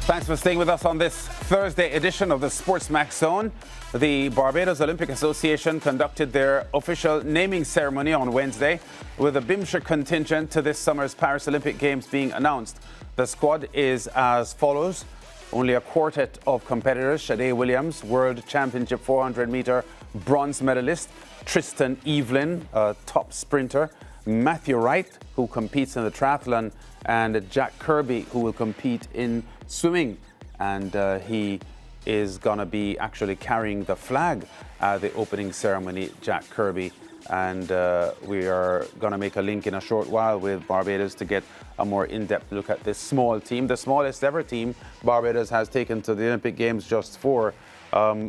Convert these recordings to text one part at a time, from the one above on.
Thanks for staying with us on this Thursday edition of the SportsMax Zone. The Barbados Olympic Association conducted their official naming ceremony on Wednesday, with the BIMSHA contingent to this summer's Paris Olympic Games being announced. The squad is as follows. Only a quartet of competitors: Shadia Williams, World Championship 400-meter bronze medalist; Tristan Evelyn, a top sprinter; Matthew Wright, who competes in the triathlon; and Jack Kirby, who will compete in swimming. And he is going to be actually carrying the flag at the opening ceremony, Jack Kirby. And we are going to make a link in a short while with Barbados to get a more in-depth look at this small team, the smallest ever team Barbados has taken to the Olympic Games just for.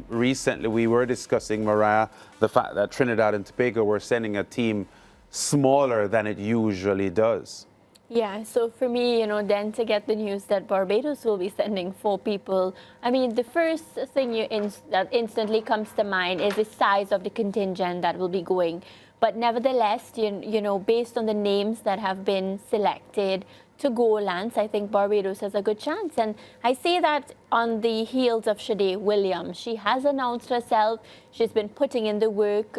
Recently, we were discussing, Mariah, the fact that Trinidad and Tobago were sending a team smaller than it usually does. Yeah, so for me, then to get the news that Barbados will be sending 4 people, I mean, the first thing that instantly comes to mind is the size of the contingent that will be going. But nevertheless, based on the names that have been selected to go, Lance, I think Barbados has a good chance. And I say that on the heels of Shadia Williams. She has announced herself. She's been putting in the work.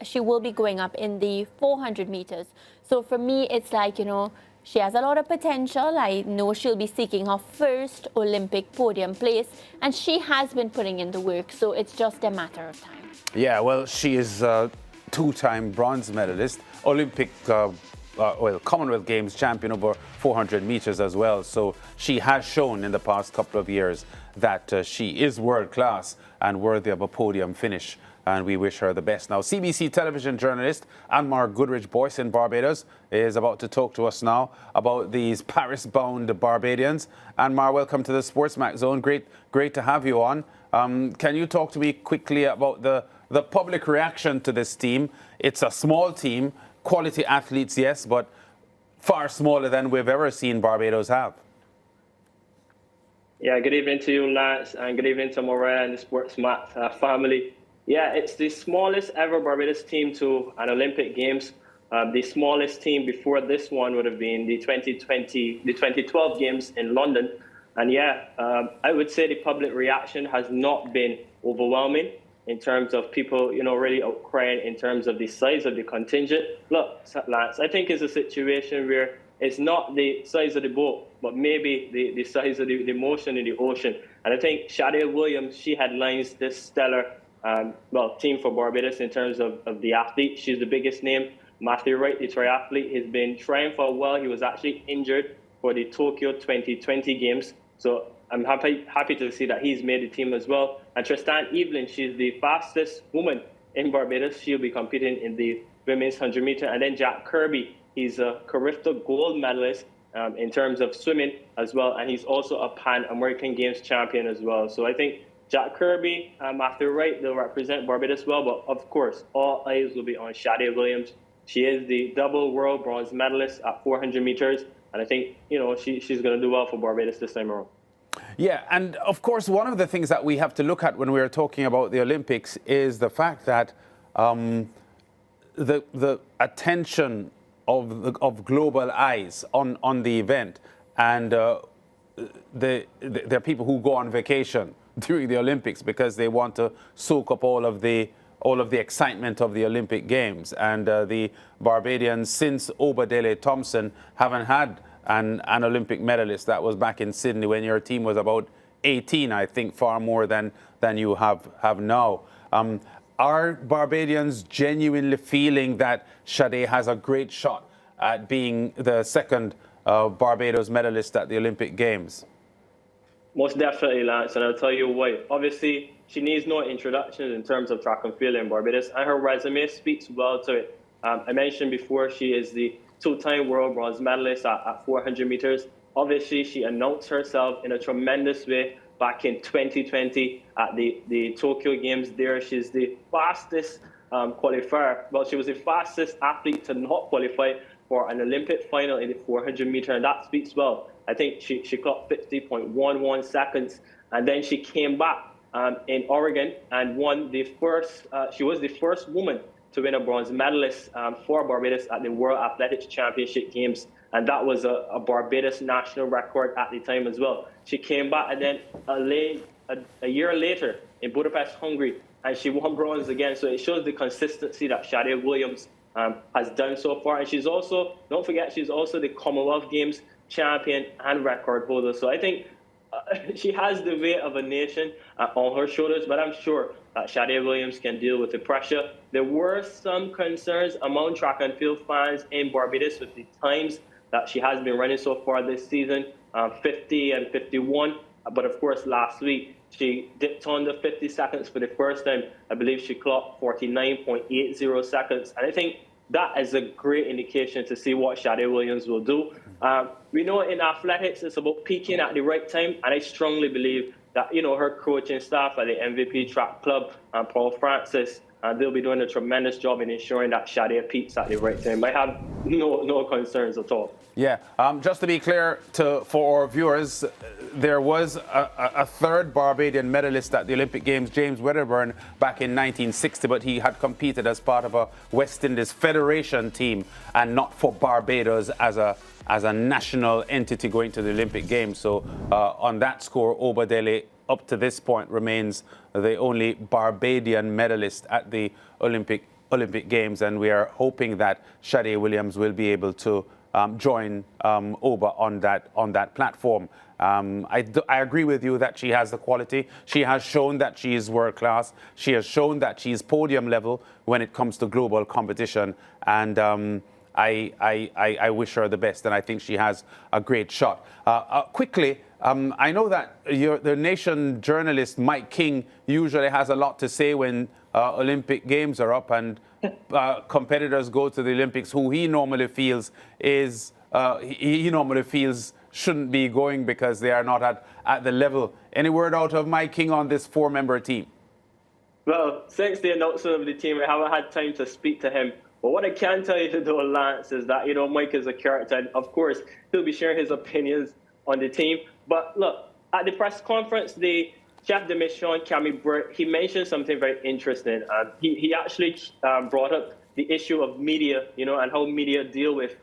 She will be going up in the 400 meters. So for me, it's like, she has a lot of potential. I know she'll be seeking her first Olympic podium place, and she has been putting in the work, so it's just a matter of time. Yeah, well, she is a 2-time bronze medalist, Olympic, Commonwealth Games champion over 400 meters as well. So she has shown in the past couple of years that she is world class and worthy of a podium finish. And we wish her the best. Now, CBC television journalist Anmar Goodrich-Boyce in Barbados is about to talk to us now about these Paris-bound Barbadians. Anmar, welcome to the SportsMax Zone. Great to have you on. Can you talk to me quickly about the public reaction to this team? It's a small team, quality athletes, yes, but far smaller than we've ever seen Barbados have. Yeah, good evening to you, Lance, and good evening to Mariah and the SportsMax family. Yeah, it's the smallest ever Barbados team to an Olympic Games. The smallest team before this one would have been the 2012 Games in London. And yeah, I would say the public reaction has not been overwhelming in terms of people, really outcrying in terms of the size of the contingent. Look, Lance, I think it's a situation where it's not the size of the boat, but maybe the size of the motion in the ocean. And I think Shadia Williams, she headlines this stellar team for Barbados in terms of the athlete. She's the biggest name. Matthew Wright, the triathlete, has been trying for a while. He was actually injured for the Tokyo 2020 Games. So I'm happy to see that he's made the team as well. And Tristan Evelyn, she's the fastest woman in Barbados. She'll be competing in the women's 100 meter. And then Jack Kirby, he's a Carifta gold medalist in terms of swimming as well. And he's also a Pan-American Games champion as well. So I think Jack Kirby and Matthew Wright, they'll represent Barbados well, but of course, all eyes will be on Shadia Williams. She is the double world bronze medalist at 400 meters, and I think, she's going to do well for Barbados this time around. Yeah, and of course, one of the things that we have to look at when we're talking about the Olympics is the fact that the attention of global eyes on the event, and there are people who go on vacation during the Olympics because they want to soak up all of the excitement of the Olympic Games. And the Barbadians, since Obadele Thompson, haven't had an Olympic medalist. That was back in Sydney when your team was about 18, I think, far more than you have now. Are Barbadians genuinely feeling that Shadia has a great shot at being the second Barbados medalist at the Olympic Games? Most definitely, Lance, and I'll tell you why. Obviously, she needs no introduction in terms of track and field in Barbados, and her resume speaks well to it. I mentioned before she is the 2-time world bronze medalist at 400 meters. Obviously, she announced herself in a tremendous way back in 2020 at the Tokyo Games there. She's the fastest qualifier. Well, she was the fastest athlete to not qualify for an Olympic final in the 400 meter, and that speaks well. I think she clocked 50.11 seconds. And then she came back in Oregon and won the first, she was the first woman to win a bronze medalist for Barbados at the World Athletics Championship Games. And that was a Barbados national record at the time as well. She came back and then a year later in Budapest, Hungary, and she won bronze again. So it shows the consistency that Shadia Williams has done so far. And she's also, don't forget, she's also the Commonwealth Games champion and record holder. So I think she has the weight of a nation on her shoulders, but I'm sure that Shadia Williams can deal with the pressure. There were some concerns among track and field fans in Barbados with the times that she has been running so far this season, 50 and 51. But of course, last week, she dipped under 50 seconds for the first time. I believe she clocked 49.80 seconds. And I think that is a great indication to see what Shadia Williams will do. We know in athletics, it's about peaking at the right time. And I strongly believe that, her coaching staff at the MVP Track Club, Paul Francis, they'll be doing a tremendous job in ensuring that Shadia peaks at the right time. I have no concerns at all. Yeah, just to be clear for our viewers, there was a third Barbadian medalist at the Olympic Games, James Wedderburn, back in 1960, but he had competed as part of a West Indies Federation team and not for Barbados as a national entity going to the Olympic Games. So on that score, Obadele up to this point remains the only Barbadian medalist at the Olympic Games, and we are hoping that Shadia Williams will be able to join Oba on that platform. I agree with you that she has the quality. She has shown that she is world class. She has shown that she is podium level when it comes to global competition, and I wish her the best, and I think she has a great shot. Quickly, I know that the Nation journalist Mike King usually has a lot to say when Olympic Games are up and competitors go to the Olympics who he normally feels shouldn't be going because they are not at the level. Any word out of Mike King on this 4-member team? Well, since the announcement of the team, I haven't had time to speak to him. But what I can tell you, though, Lance, is that, Mike is a character. And of course, he'll be sharing his opinions on the team. But look, at the press conference, the chef de mission, Camille Burt, he mentioned something very interesting. He actually brought up the issue of media, and how media deal with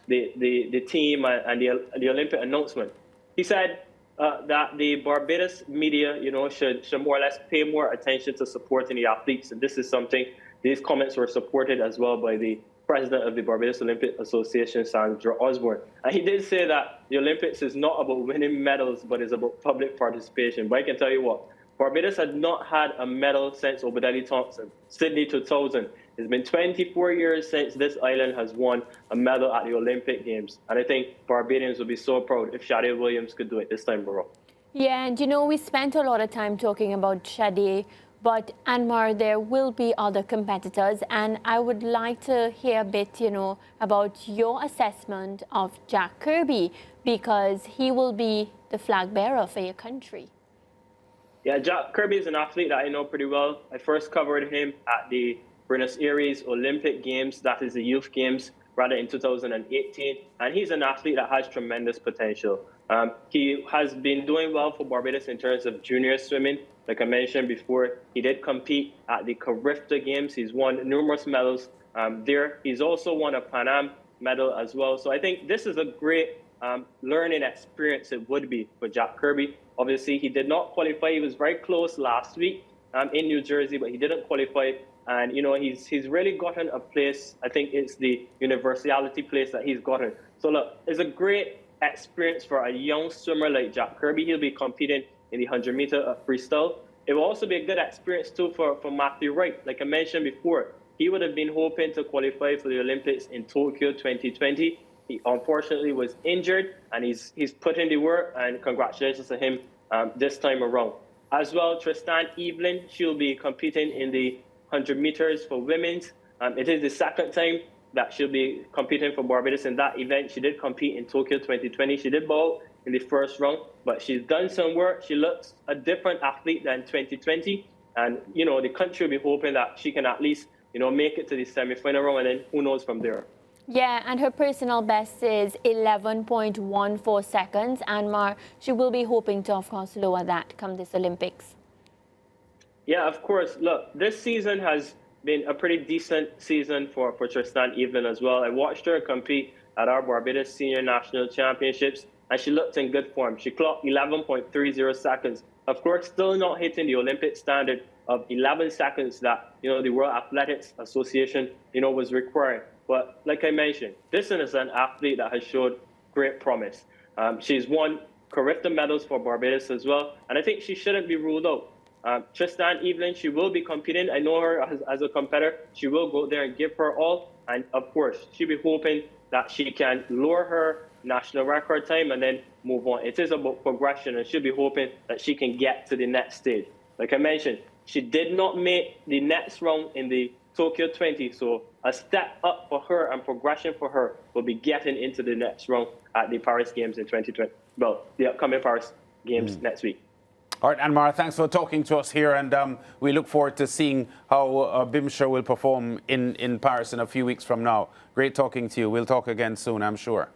the team and the Olympic announcement. He said that the Barbados media, should more or less pay more attention to supporting the athletes. And this is something, these comments were supported as well by the president of the Barbados Olympic Association, Sandra Osborne. And he did say that the Olympics is not about winning medals, but it's about public participation. But I can tell you what, Barbados had not had a medal since Obadele Thompson, Sydney 2000. It's been 24 years since this island has won a medal at the Olympic Games. And I think Barbadians would be so proud if Shadia Williams could do it this time around. Yeah, and we spent a lot of time talking about Shadia, but Anmar, there will be other competitors, and I would like to hear a bit, about your assessment of Jack Kirby, because he will be the flag bearer for your country. Yeah, Jack Kirby is an athlete that I know pretty well. I first covered him at the Buenos Aires Olympic Games, that is the Youth Games, rather in 2018, and he's an athlete that has tremendous potential. He has been doing well for Barbados in terms of junior swimming. Like I mentioned before, he did compete at the Carifta Games. He's won numerous medals there. He's also won a Pan Am medal as well. So I think this is a great learning experience it would be for Jack Kirby. Obviously, he did not qualify. He was very close last week in New Jersey, but he didn't qualify. And, he's really gotten a place. I think it's the universality place that he's gotten. So, look, it's a great experience for a young swimmer like Jack Kirby. He'll be competing in the 100-meter freestyle. It will also be a good experience, too, for Matthew Wright. Like I mentioned before, he would have been hoping to qualify for the Olympics in Tokyo 2020. He unfortunately was injured, and he's put in the work, and congratulations to him this time around. As well, Tristan Evelyn, she'll be competing in the 100 meters for women's. It is the second time that she'll be competing for Barbados in that event. She did compete in Tokyo 2020. She did bowl in the first round, but she's done some work. She looks a different athlete than 2020. And, the country will be hoping that she can at least, make it to the semi-final round, and then who knows from there. Yeah, and her personal best is 11.14 seconds. And she will be hoping to, of course, lower that come this Olympics. Yeah, of course. Look, this season has been a pretty decent season for Tristan Evelyn as well. I watched her compete at our Barbados Senior National Championships, and she looked in good form. She clocked 11.30 seconds. Of course, still not hitting the Olympic standard of 11 seconds that, the World Athletics Association, was requiring. But like I mentioned, this is an athlete that has showed great promise. She's won Carifta medals for Barbados as well, and I think she shouldn't be ruled out. Tristan Evelyn, she will be competing. I know her as a competitor. She will go there and give her all. And of course, she'll be hoping that she can lower her national record time and then move on. It is about progression, and she'll be hoping that she can get to the next stage. Like I mentioned, she did not make the next round in the Tokyo 20. So a step up for her and progression for her will be getting into the next round at the Paris Games in 2020. Well, the upcoming Paris Games next week. All right, Anmar, thanks for talking to us here, and we look forward to seeing how Bimsher will perform in Paris in a few weeks from now. Great talking to you. We'll talk again soon, I'm sure.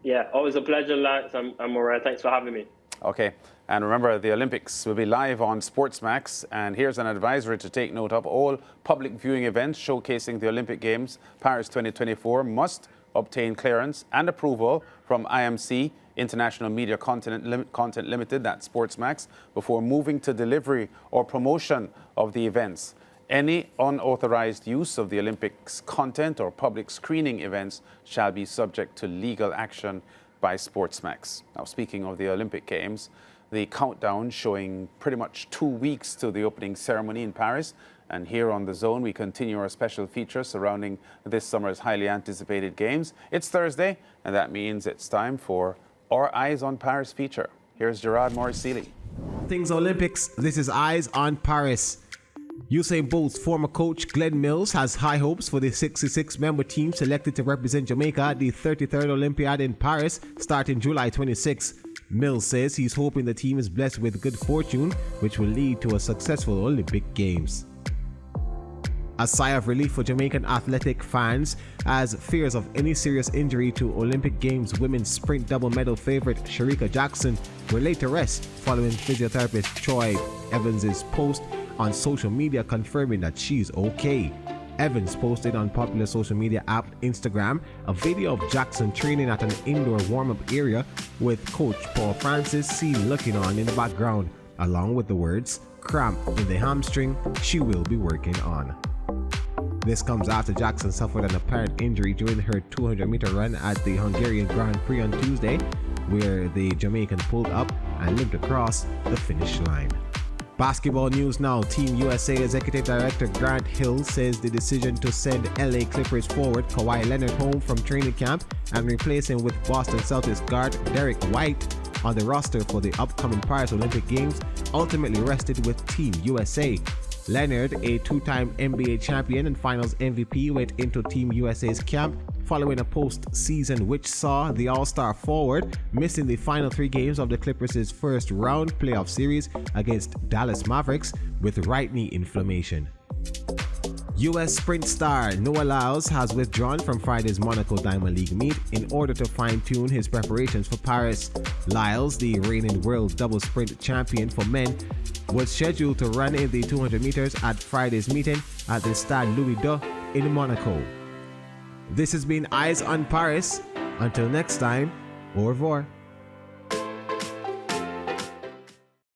Yeah, always a pleasure, Lance. I'm Maura. Thanks for having me. Okay, and remember, the Olympics will be live on SportsMax, and here's an advisory to take note of. All public viewing events showcasing the Olympic Games Paris 2024 must obtain clearance and approval from IMC, International Media Content Limited, that's SportsMax, before moving to delivery or promotion of the events. Any unauthorized use of the Olympics content or public screening events shall be subject to legal action by SportsMax. Now, speaking of the Olympic Games, the countdown showing pretty much 2 weeks to the opening ceremony in Paris. And here on The Zone, we continue our special feature surrounding this summer's highly anticipated games. It's Thursday, and that means it's time for our Eyes on Paris feature. Here's Gerard Morrisili. Things Olympics, this is Eyes on Paris. Usain Bolt's former coach Glenn Mills has high hopes for the 66-member team selected to represent Jamaica at the 33rd Olympiad in Paris starting July 26. Mills says he's hoping the team is blessed with good fortune, which will lead to a successful Olympic Games. A sigh of relief for Jamaican athletic fans as fears of any serious injury to Olympic Games women's sprint double medal favorite Shericka Jackson were laid to rest following physiotherapist Troy Evans' post on social media confirming that she's okay. Evans posted on popular social media app Instagram a video of Jackson training at an indoor warm-up area with coach Paul Francis seen looking on in the background, along with the words, "Cramp in the hamstring, she will be working on." This comes after Jackson suffered an apparent injury during her 200-meter run at the Hungarian Grand Prix on Tuesday, where the Jamaican pulled up and limped across the finish line. Basketball news now. Team USA Executive Director Grant Hill says the decision to send LA Clippers forward Kawhi Leonard home from training camp and replace him with Boston Celtics guard Derek White on the roster for the upcoming Paris Olympic Games ultimately rested with Team USA. Leonard, a two-time NBA champion and finals MVP, went into Team USA's camp following a postseason which saw the All-Star forward missing the final 3 games of the Clippers' first round playoff series against Dallas Mavericks with right knee inflammation. U.S. sprint star Noah Lyles has withdrawn from Friday's Monaco Diamond League meet in order to fine-tune his preparations for Paris. Lyles, the reigning world double sprint champion for men, was scheduled to run in the 200 meters at Friday's meeting at the Stade Louis II in Monaco. This has been Eyes on Paris. Until next time, au revoir.